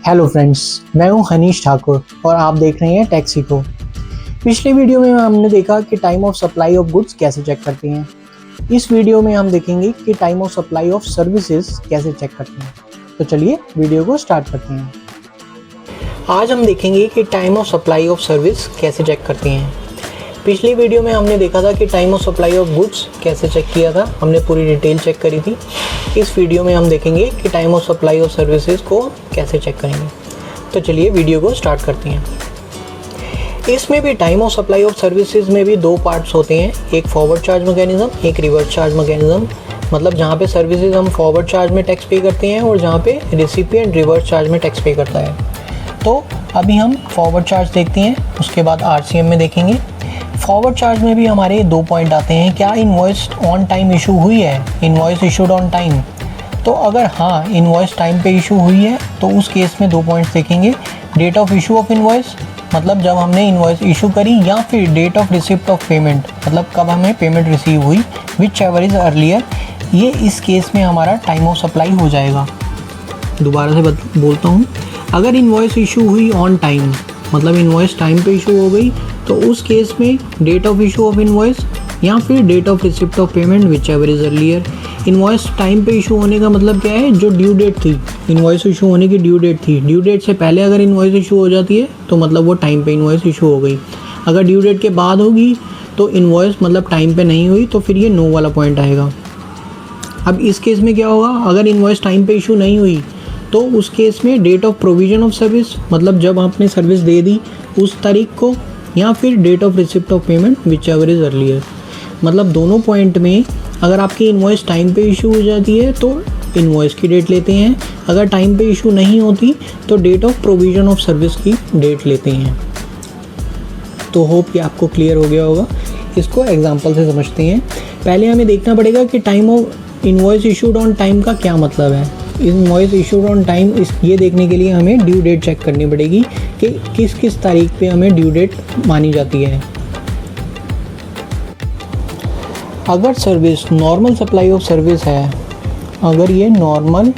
Hello friends, मैं हूं हनीश ठाकुर और आप देख रहे हैं टैक्सीको। पिछले वीडियो में हमने देखा कि time of supply of goods कैसे चेक करते हैं। इस वीडियो में हम देखेंगे कि time of supply of services कैसे चेक करते हैं। तो चलिए वीडियो को स्टार्ट करते हैं। आज हम देखेंगे कि time of supply of service कैसे चेक करते हैं। पिछली वीडियो में हमने देखा था कि time of supply of goods कैसे चेक किया था, हमने पूरी डिटेल चेक करी थी। इस वीडियो में हम देखेंगे कि time of supply of services को कैसे चेक करेंगे। तो चलिए वीडियो को स्टार्ट करते हैं। इसमें भी time of supply of services में भी दो पार्ट्स होते हैं, एक फॉरवर्ड चार्ज मैकेनिज्म, एक रिवर्स चार्ज मैकेनिज्म। मतलब जहाँ पे सर्विसेज हम फॉरवर्ड चार्ज में टैक्स पे करते हैं और जहाँ पे रिसिपिएंट रिवर्स चार्ज में टैक्स पे करता है। तो अभी हम फॉरवर्ड चार्ज देखते हैं, उसके बाद आरसीएम में देखेंगे। फॉरवर्ड चार्ज में भी हमारे दो पॉइंट आते हैं, क्या इनवॉइस ऑन टाइम इशू हुई है, इनवॉइस इशूड ऑन टाइम। तो अगर हाँ इनवॉइस टाइम पे इशू हुई है तो उस केस में दो पॉइंट्स देखेंगे, date of issue of invoice मतलब जब हमने इनवॉइस इशू करी, या फिर date of receipt of payment मतलब कब हमें पेमेंट रिसीव हुई, विच एवर इज़ अर्लियर। ये इस केस में हमारा टाइम ऑफ सप्लाई हो जाएगा। दोबारा से बोलता हूँ, अगर इनवॉइस इशू हुई ऑन टाइम मतलब इनवॉइस टाइम पे इशू हो गई, तो उस केस में date of issue of invoice या फिर date of receipt of payment whichever is earlier. Invoice time पे इशू होने का मतलब क्या है, जो ड्यू डेट थी, इनवॉइस इशू होने की ड्यू डेट थी, ड्यू डेट से पहले अगर इनवॉइस इशू हो जाती है तो मतलब वो टाइम पे इनवॉइस इशू हो गई। अगर ड्यू डेट के बाद होगी तो इनवॉइस मतलब टाइम पे नहीं हुई, तो फिर ये नो वाला पॉइंट आएगा। अब इस केस में क्या होगा, अगर इनवॉइस टाइम पे इशू नहीं हुई तो उस केस में date of provision of service मतलब जब आपने सर्विस दे दी उस तारीख को, या फिर date of receipt of payment whichever is earlier. मतलब दोनों पॉइंट में अगर आपकी इनवॉइस टाइम पे इशू हो जाती है तो इनवॉइस की डेट लेते हैं, अगर टाइम पे इशू नहीं होती तो date of provision of service की डेट लेते हैं। तो होप कि आपको क्लियर हो गया होगा। इसको एग्जांपल से समझते हैं। पहले हमें देखना पड़ेगा कि time of invoice issued on time का क्या मतलब है। इनवॉइस इशूड ऑन टाइम ये देखने के लिए हमें ड्यू डेट चेक करनी पड़ेगी कि किस किस तारीख पे हमें ड्यू डेट मानी जाती है। अगर service normal supply of service है, अगर ये नॉर्मल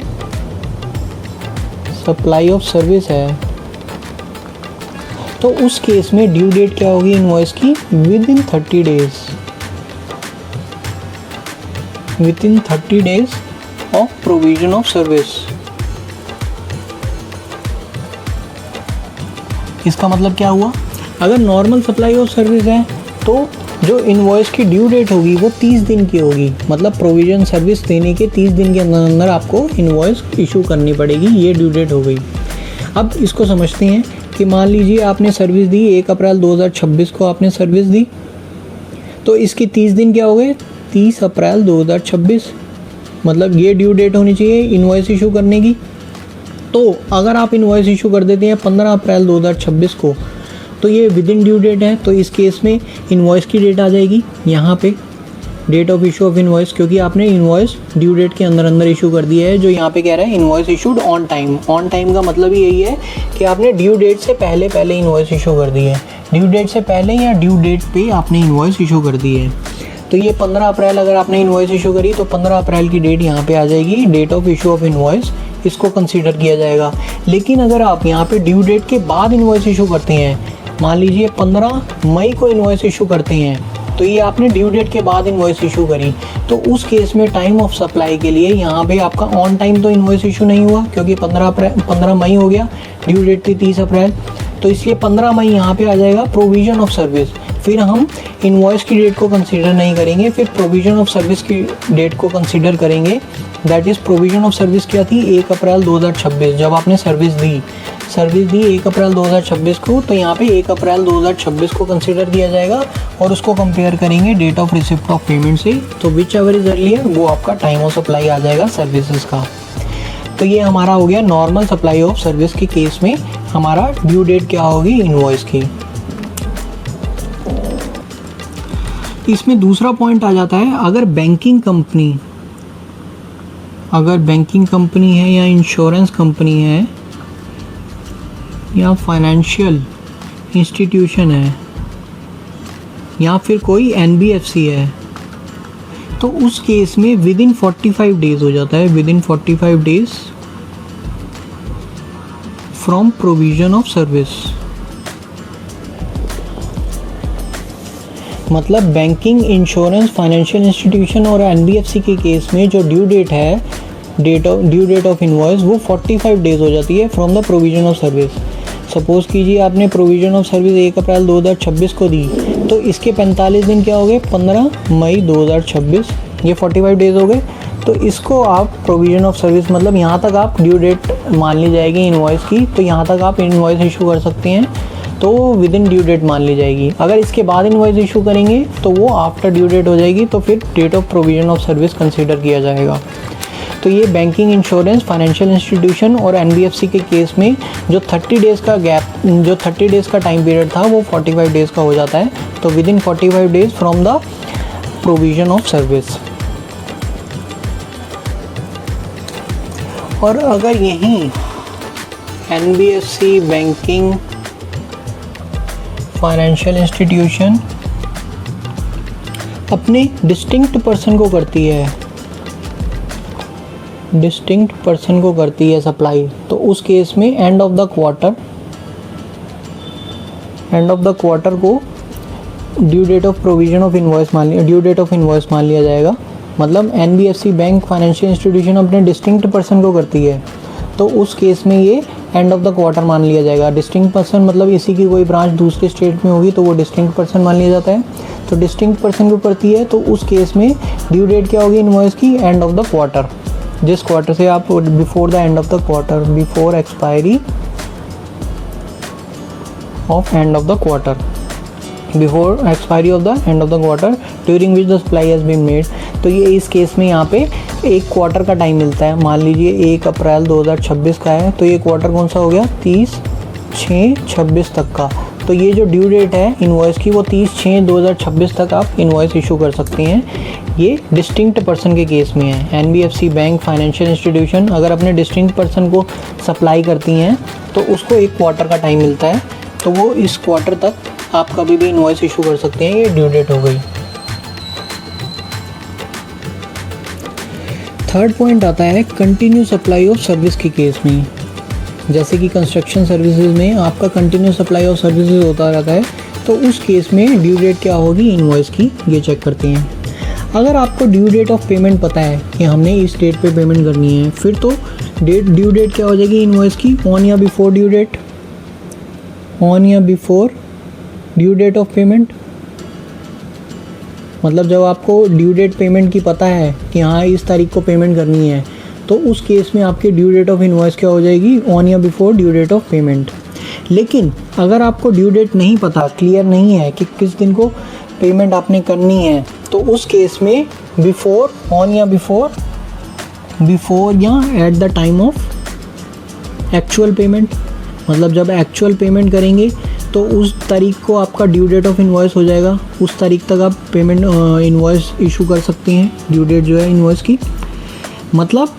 सप्लाई ऑफ सर्विस है तो उस केस में ड्यू डेट क्या होगी इनवॉइस की, with in 30 days, with in 30 days of provision of service. इसका मतलब क्या हुआ, अगर नॉर्मल सप्लाई ऑफ सर्विस है तो जो इनवॉइस की ड्यू डेट होगी वो 30 दिन की होगी। मतलब प्रोविजन सर्विस देने के 30 दिन के अंदर अंदर आपको इनवॉइस इशू करनी पड़ेगी, ये ड्यू डेट हो गई। अब इसको समझते हैं कि मान लीजिए आपने सर्विस दी 1 अप्रैल 2026 को आपने सर्विस दी, तो इसकी 30 दिन क्या हो गए, 30 अप्रैल 2026। मतलब ये ड्यू डेट होनी चाहिए इनवॉइस इशू करने की। तो अगर आप इनवॉइस इशू कर देते हैं 15 अप्रैल 2026 को तो ये विद इन ड्यू डेट है, तो इस केस में इनवॉइस की डेट आ जाएगी यहाँ पे, date of issue of invoice, क्योंकि आपने इनवॉइस ड्यू डेट के अंदर अंदर इशू कर दिया है। जो यहाँ पे कह रहा है invoice issued on time, on time का मतलब ही यही है कि आपने ड्यू डेट से पहले पहले इनवॉइस इशू कर दी है, ड्यू डेट से पहले या ड्यू डेट पे आपने इनवॉइस इशू कर दी है। तो ये 15 अप्रैल अगर आपने इनवॉइस इशू करी तो 15 अप्रैल की डेट यहाँ पे आ जाएगी, date of issue of invoice, इसको कंसीडर किया जाएगा। लेकिन अगर आप यहाँ पे ड्यू डेट के बाद इनवॉइस इशू करते हैं, मान लीजिए 15 मई को इनवॉइस इशू करते हैं, तो ये आपने ड्यू डेट के बाद इनवॉइस इशू करी, तो उस केस में टाइम ऑफ सप्लाई के लिए यहाँ पे आपका ऑन टाइम तो इनवॉइस इशू नहीं हुआ, क्योंकि 15 मई हो गया, ड्यू डेट थी 30 अप्रैल, तो इसलिए 15 मई यहाँ पे आ जाएगा प्रोविजन ऑफ सर्विस। फिर हम इनवॉइस की डेट को कंसीडर नहीं करेंगे, फिर प्रोविजन ऑफ सर्विस की डेट को कंसीडर करेंगे। That is provision of service क्या थी, 1 अप्रैल 2026 जब आपने सर्विस दी 1 अप्रैल 2026 को, तो यहाँ पे 1 अप्रैल 2026 को कंसीडर किया जाएगा और उसको कंपेयर करेंगे date of receipt of payment से। तो विच एवर इज अर्लियर वो आपका टाइम ऑफ सप्लाई आ जाएगा सर्विसेज का। तो ये हमारा हो गया नॉर्मल सप्लाई ऑफ सर्विस के केस में हमारा ड्यू डेट क्या होगी इनवॉइस की। इसमें दूसरा पॉइंट आ जाता है, अगर बैंकिंग कंपनी है या इंश्योरेंस कंपनी है या फाइनेंशियल इंस्टीट्यूशन है या फिर कोई NBFC है, तो उस केस में विद इन 45 डेज़ हो जाता है, with in 45 days from provision of service. मतलब बैंकिंग, इंश्योरेंस, फाइनेंशियल इंस्टीट्यूशन और एनबीएफसी के केस में जो ड्यू डेट है, ड्यू डेट ऑफ इनवॉइस, वो 45 डेज हो जाती है from the provision of service. Suppose कीजिए आपने प्रोविजन ऑफ सर्विस 1 अप्रैल 2026 को दी, तो इसके 45 दिन क्या हो गए, 15 मई 2026, ये 45 डेज हो गए। तो इसको आप प्रोविजन ऑफ सर्विस, मतलब यहाँ तक आप ड्यू डेट मान ली जाएगी इनवॉइस की, तो यहाँ तक आप इनवॉइस इशू कर सकते हैं, तो विद इन ड्यू डेट मान ली जाएगी। अगर इसके बाद इनवॉइस इशू करेंगे तो वो आफ्टर ड्यू डेट हो जाएगी, तो फिर date of provision of service consider किया जाएगा। तो ये बैंकिंग, इंश्योरेंस, फाइनेंशियल इंस्टीट्यूशन और एनबीएफसी के केस में जो 30 डेज़ का गैप, जो 30 डेज़ का टाइम पीरियड था, वो 45 डेज़ का हो जाता है। तो with in 45 days from the provision of service. और अगर यहीं एनबीएफसी, बैंकिंग, फाइनेंशियल इंस्टीट्यूशन अपने डिस्टिंक्ट पर्सन को करती है, डिस्टिंक्ट पर्सन को करती है सप्लाई, तो उस केस में एंड ऑफ द क्वार्टर को due date of provision of invoice मान लिया जाएगा। मतलब एनबीएफसी, बैंक, फाइनेंशियल इंस्टीट्यूशन अपने डिस्टिंक्ट पर्सन को करती है, तो उस केस में ये एंड ऑफ द क्वार्टर मान लिया जाएगा। डिस्टिंक्ट पर्सन मतलब इसी की कोई ब्रांच दूसरे स्टेट में होगी तो वो डिस्टिंक्ट पर्सन मान लिया जाता है। तो डिस्टिंक्ट पर्सन को करती है, तो उस केस में ड्यू डेट क्या होगी इनवॉइस की, एंड ऑफ द क्वार्टर। जिस क्वार्टर से आप before the end of the quarter, before expiry of end of the quarter, before expiry of the end of the quarter during which the supply has been made. तो ये इस case में यहाँ पे एक क्वार्टर का टाइम मिलता है। मान लीजिए 1 अप्रैल 2026 का है, तो ये क्वार्टर कौन सा हो गया, 30/6/26 तक का। तो ये जो ड्यू डेट है इनवॉइस की, वो 30/6/2026 तक आप इनवॉइस इशू कर सकते हैं। ये डिस्टिंक्ट पर्सन के केस में है। एनबीएफसी, बैंक, फाइनेंशियल इंस्टीट्यूशन अगर अपने डिस्टिंक्ट पर्सन को सप्लाई करती हैं तो उसको एक क्वार्टर का टाइम मिलता है, तो वो इस क्वार्टर तक आप कभी भी इनवॉइस इशू कर सकते हैं। ये ड्यू डेट हो गई। थर्ड पॉइंट आता है कंटिन्यू सप्लाई ऑफ सर्विस के केस में। जैसे कि कंस्ट्रक्शन सर्विसेज में आपका कंटिन्यू सप्लाई ऑफ सर्विसेज होता रहता है, तो उस केस में ड्यू डेट क्या होगी इनवॉइस की, ये चेक करते हैं। अगर आपको ड्यू डेट ऑफ पेमेंट पता है कि हमने इस डेट पे पेमेंट करनी है, फिर तो ड्यू डेट क्या हो जाएगी इनवॉइस की, ऑन या बिफोर ड्यू डेट, ऑन या before due date of payment. मतलब जब आपको ड्यू डेट पेमेंट की पता है कि हाँ इस तारीख को पेमेंट करनी है, तो उस केस में आपकी ड्यू डेट ऑफ इनवॉइस क्या हो जाएगी, ऑन या before due date of payment. लेकिन अगर आपको ड्यू डेट नहीं पता, क्लियर नहीं है कि किस दिन को पेमेंट आपने करनी है, तो उस केस में बिफोर, ऑन या बिफोर या eight the time of actual payment. मतलब जब एक्चुअल पेमेंट करेंगे तो उस तारीख को आपका ड्यू डेट ऑफ इनवॉइस हो जाएगा, उस तारीख तक आप पेमेंट इनवॉइस इशू कर सकते हैं, ड्यू डेट जो है इनवॉइस की। मतलब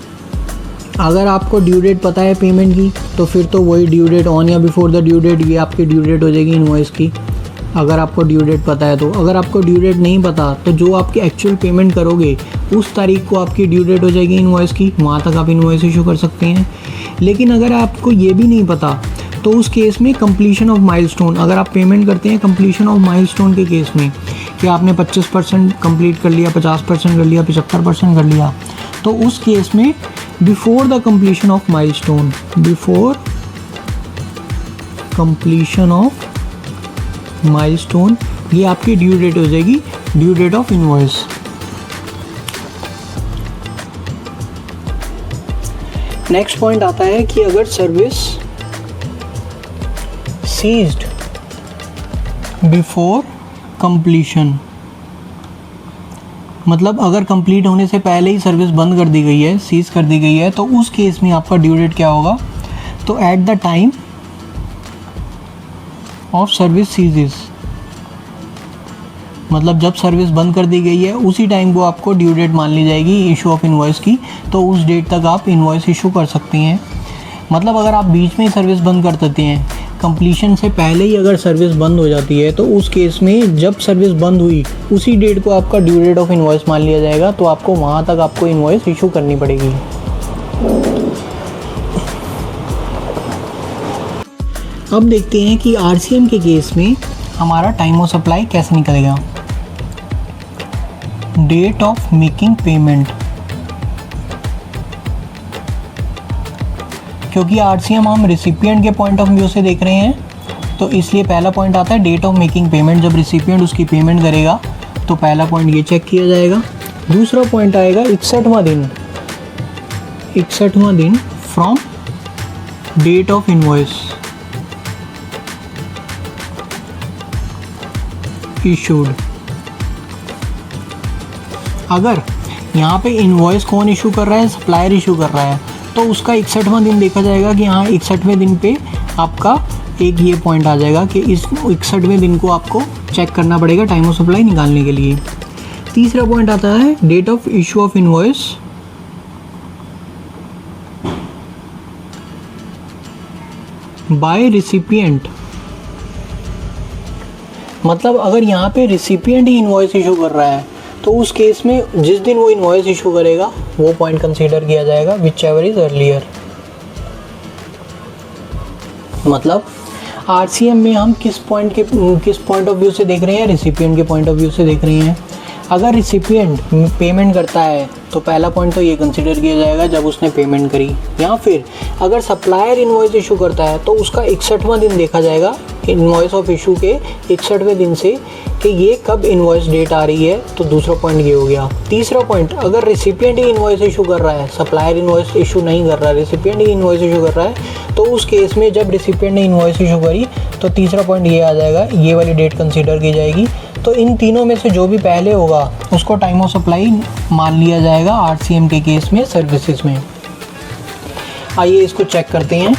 अगर आपको ड्यू डेट पता है पेमेंट की, तो फिर तो वही ड्यू डेट, ऑन या बिफोर द ड्यू डेट, ये आपकी ड्यू डेट हो जाएगी इनवॉइस की, अगर आपको ड्यू डेट पता है तो। अगर आपको ड्यू डेट नहीं पता, तो जो आपकी एक्चुअल पेमेंट करोगे उस तारीख को आपकी ड्यू डेट हो जाएगी इनवॉइस की, वहाँ तक आप इनवॉइस इशू कर सकते हैं। लेकिन अगर आपको ये भी नहीं पता, तो उस केस में कंप्लीशन ऑफ माइलस्टोन, अगर आप पेमेंट करते हैं कंप्लीशन ऑफ माइलस्टोन के केस में, कि आपने 25% कंप्लीट कर लिया, 50% कर लिया, 75% कर लिया, तो उस केस में before the completion of milestone, before completion of milestone, ये आपकी ड्यू डेट हो जाएगी, due date of invoice. Next point आता है कि अगर सर्विस सीज्ड बिफोर कंप्लीशन, मतलब अगर कंप्लीट होने से पहले ही सर्विस बंद कर दी गई है, सीज कर दी गई है, तो उस केस में आपका ड्यू डेट क्या होगा, तो at the time of service ceases, मतलब जब सर्विस बंद कर दी गई है उसी टाइम को आपको ड्यू डेट मान ली जाएगी इशू ऑफ इनवॉइस की, तो उस डेट तक आप इनवॉइस इशू कर सकती हैं। मतलब अगर आप बीच में ही सर्विस बंद कर देते हैं, कंप्लीशन से पहले ही अगर सर्विस बंद हो जाती है, तो उस केस में जब सर्विस बंद हुई उसी डेट को आपका ड्यू डेट ऑफ इनवॉइस मान लिया जाएगा, तो आपको वहाँ तक आपको इनवॉइस इशू करनी पड़ेगी। अब देखते हैं कि आरसीएम के केस में हमारा टाइम ऑफ सप्लाई कैसे निकलेगा। डेट ऑफ मेकिंग पेमेंट, क्योंकि आरसीएम हम रिसिपिएंट के पॉइंट ऑफ व्यू से देख रहे हैं तो इसलिए पहला पॉइंट आता है डेट ऑफ मेकिंग पेमेंट। जब रिसिपिएंट उसकी पेमेंट करेगा तो पहला पॉइंट ये चेक किया जाएगा। दूसरा पॉइंट आएगा 61वां दिन, 61वां दिन from date of invoice issued. अगर यहाँ पे इनवॉइस कौन इशू कर रहा है, सप्लायर इशू कर रहा है, तो उसका 61वां दिन देखा जाएगा कि हाँ 61वें दिन पे आपका एक ये पॉइंट आ जाएगा कि इस 61वें दिन को आपको चेक करना पड़ेगा टाइम ऑफ सप्लाई निकालने के लिए। तीसरा पॉइंट आता है date of issue of invoice by recipient. मतलब अगर यहाँ पे रिसिपिएंट ही इनवॉइस इशू कर रहा है तो उस केस में जिस दिन वो इनवॉइस इशू करेगा वो पॉइंट कंसीडर किया जाएगा, विच एवर इज अर्लियर। मतलब आरसीएम में हम किस पॉइंट ऑफ व्यू से देख रहे हैं, रिसिपिएंट के पॉइंट ऑफ व्यू से देख रहे हैं। अगर रिसिपिएंट पेमेंट करता है तो पहला पॉइंट तो ये कंसीडर किया जाएगा जब उसने पेमेंट करी, या फिर अगर सप्लायर इनवॉइस इशू करता है तो उसका 61वां दिन देखा जाएगा इनवॉइस ऑफ इशू के 61वें दिन से कि ये कब इनवॉइस डेट आ रही है, तो दूसरा पॉइंट ये हो गया। तीसरा पॉइंट, अगर रिसिपिएंट ही इनवॉइस इशू कर रहा है, सप्लायर इनवॉइस इशू नहीं कर रहा है, रिसिपिएंट ही इनवॉइस इशू कर रहा है, तो उस केस में जब रिसिपिएंट ने इनवॉइस इशू करी तो तीसरा पॉइंट ये आ जाएगा, ये वाली डेट कंसीडर की जाएगी। तो इन तीनों में से जो भी पहले होगा उसको टाइम ऑफ सप्लाई मान लिया जाएगा आरसीएम के केस में, सर्विसेज में। आइए इसको चेक करते हैं।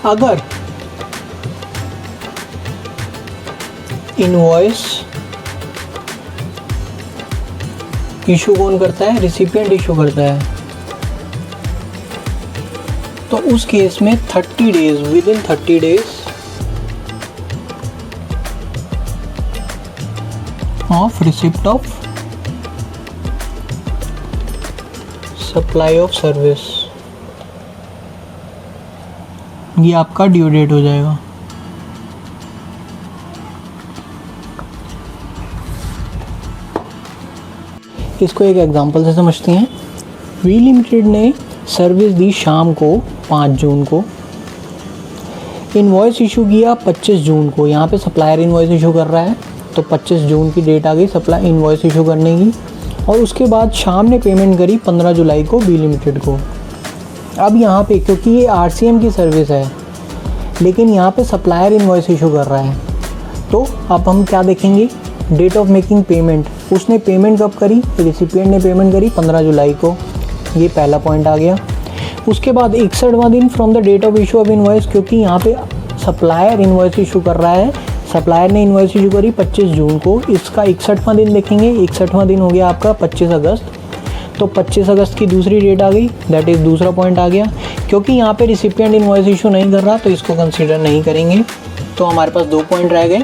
अगर इनवॉइस इशू कौन करता है, रिसिपिएंट इशू करता है, तो उस केस में 30 days, with in 30 days of receipt of supply of service, ये आपका ड्यू डेट हो जाएगा। इसको एक एग्जांपल से समझते हैं। वी लिमिटेड ने सर्विस दी शाम को 5 जून को, इनवॉइस इशू किया 25 जून को। यहाँ पे सप्लायर इनवॉइस इशू कर रहा है तो 25 जून की डेट आ गई सप्लाई इनवॉइस इशू करने की, और उसके बाद शाम ने पेमेंट करी 15 जुलाई को बी लिमिटेड को। अब यहाँ पे क्योंकि ये आरसीएम की सर्विस है लेकिन यहाँ पे सप्लायर इनवॉइस इशू कर रहा है, तो अब हम क्या देखेंगे, डेट ऑफ मेकिंग पेमेंट। उसने पेमेंट कब करी, रिसिपिएंट ने पेमेंट करी 15 जुलाई को, ये पहला पॉइंट आ गया। उसके बाद 61वां दिन from the date of issue of invoice, क्योंकि यहाँ पे सप्लायर इनवॉइस इशू कर रहा है, सप्लायर ने इनवॉइस इशू करी 25 जून को, इसका 61वां दिन देखेंगे। 61वां दिन हो गया आपका 25 अगस्त, तो 25 अगस्त की दूसरी डेट आ गई, दैट इज़ दूसरा पॉइंट आ गया। क्योंकि यहाँ पे रिसिपिएंट इनवॉइस इशू नहीं कर रहा तो इसको कंसीडर नहीं करेंगे। तो हमारे पास 2 पॉइंट रह गए।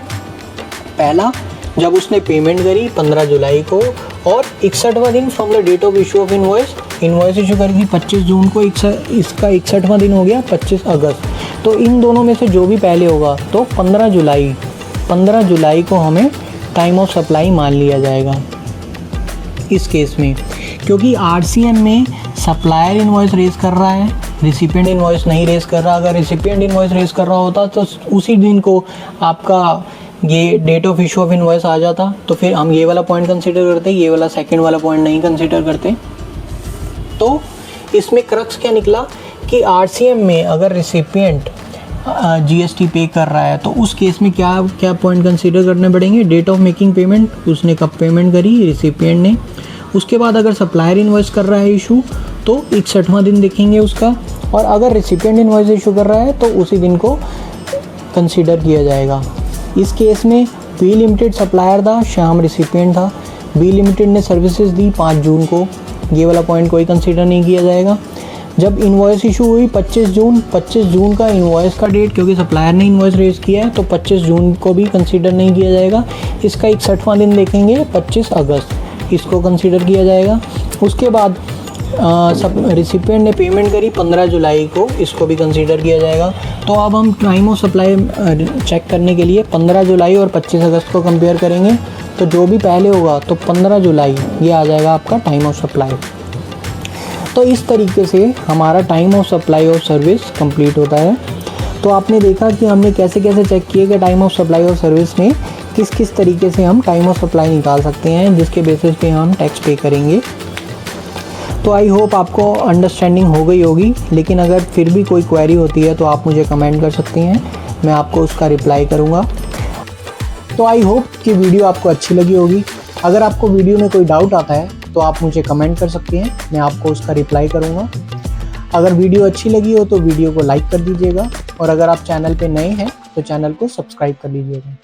पहला, जब उसने पेमेंट करी 15 जुलाई को, और 61वां दिन from the date of issue of invoice, invoice issue करी थी 25 जून को, इसका 61वां दिन हो गया 25 अगस्त। तो इन दोनों में से जो भी पहले होगा तो 15 जुलाई को हमें टाइम ऑफ सप्लाई मान लिया जाएगा इस केस में, क्योंकि आरसीएम में सप्लायर इनवॉइस रेज कर रहा है, रिसिपिएंट इनवॉइस नहीं रेज कर रहा। अगर रिसिपिएंट इनवॉइस रेज कर रहा होता तो उसी दिन को आपका ये date of issue of invoice आ जाता, तो फिर हम ये वाला पॉइंट कंसीडर करते, ये वाला सेकंड वाला पॉइंट नहीं कंसीडर करते। तो इसमें क्रक्स क्या निकला कि आरसीएम में अगर रिसिपिएंट जीएसटी पे कर रहा है तो उस केस में क्या पॉइंट कंसीडर करने पड़ेंगे, डेट ऑफ मेकिंग पेमेंट, उसने कब पेमेंट करी, रिसिपिएंट ने। उसके बाद अगर सप्लायर इनवॉइस कर रहा है इशू तो 61वां दिन देखेंगे उसका, और अगर रिसिपिएंट इनवॉइस इशू कर रहा है तो उसी दिन को कंसीडर किया जाएगा। इस केस में बी लिमिटेड सप्लायर था, श्याम रिसिपिएंट था। बी लिमिटेड ने सर्विसेज दी 5 जून को, ये वाला पॉइंट कोई कंसीडर नहीं किया जाएगा। जब इनवॉइस इशू हुई 25 जून का इनवॉइस का डेट, क्योंकि सप्लायर ने इनवॉइस रेज किया है तो 25 जून को भी कंसीडर नहीं किया जाएगा। इसका 61वां दिन देखेंगे 25 अगस्त, इसको कंसीडर किया जाएगा। उसके बाद सब रिसिपिएंट ने पेमेंट करी 15 जुलाई को, इसको भी कंसीडर किया जाएगा। तो अब हम टाइम ऑफ सप्लाई चेक करने के लिए 15 जुलाई और 25 अगस्त को कंपेयर करेंगे। तो जो भी पहले होगा तो 15 जुलाई ये आ जाएगा आपका टाइम ऑफ सप्लाई। तो इस तरीके से हमारा time of supply of service complete होता है। तो आपने देखा कि हमने कैसे कैसे चेक किए कि time of supply of service में किस किस तरीके से हम टाइम ऑफ सप्लाई निकाल सकते हैं, जिसके बेसिस पे हम टैक्स पे करेंगे। तो आई होप आपको अंडरस्टैंडिंग हो गई होगी, लेकिन अगर फिर भी कोई क्वेरी होती है तो आप मुझे कमेंट कर सकती हैं, मैं आपको उसका रिप्लाई करूँगा। तो आई होप कि वीडियो आपको अच्छी लगी होगी। अगर आपको वीडियो में कोई डाउट आता है तो आप मुझे कमेंट कर सकते हैं, मैं आपको उसका रिप्लाई करूँगा। अगर वीडियो अच्छी लगी हो तो वीडियो को लाइक कर दीजिएगा, और अगर आप चैनल पे नए हैं तो चैनल को सब्सक्राइब कर लीजिएगा।